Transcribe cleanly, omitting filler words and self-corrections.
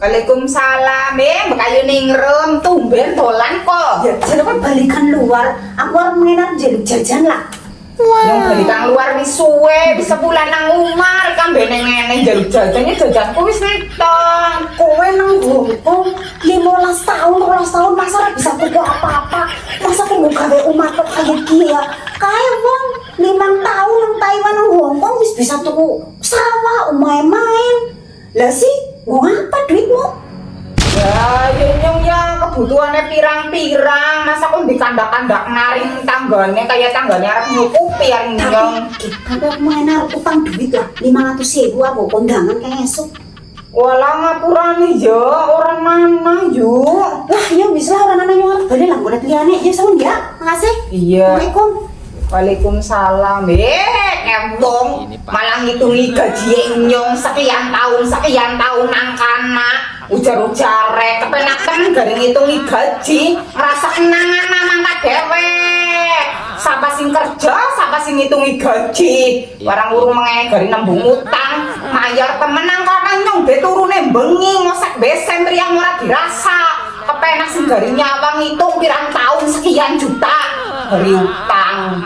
Waalaikumsalam. Bekayu ningrum tumben dolan kok. Ya, jenenge balikan luar. Aku arep mengenak njaluk jajan lah. Yang balikan luar wis suwe, wis sebulan nang omah, kan ngene njaluk jajannya jajanku wis netong. Kowe nang Hongkong 15 tahun, 12 tahun masa ora bisa tuku apa-apa. Masa aku mau gawe omah kok kaya iki ya. Kae wong 5 tahun nang Taiwan nang Hongkong wis bisa tuku sawah, omahe main. Lah sih, mau apa duitmu? Ya, yung kebutuhannya pirang-pirang, masa kok dikandak-kandak naring tanggane kayak tanggane arep nyukupi yang nyong. Tapi aku mau enak utang duit lah 500.000 aku kondangan kayak esok. Walah ngapurane ya, orang mana yuk. Lah ya bisa lah orang nanya orang balik lah boleh liane ya sawun ya. Makasih. Iya. Assalamualaikum. Waalaikumsalam. Kembong malah ngitungi gaji nyong sekian tahun angkana. Ujar-ujare kepenaken garing ngitungi gaji, ngerasa kenangan mangkat dhewe. Sapa sing kerja, sapa sing ngitungi gaji. Barang urung mengene garing nembung utang, mayar temenan karena nyong be turune bengi ngosek besen yang ora dirasa. Kepenak sing garing nyawang ngitung pirang tahun sekian juta dari utang.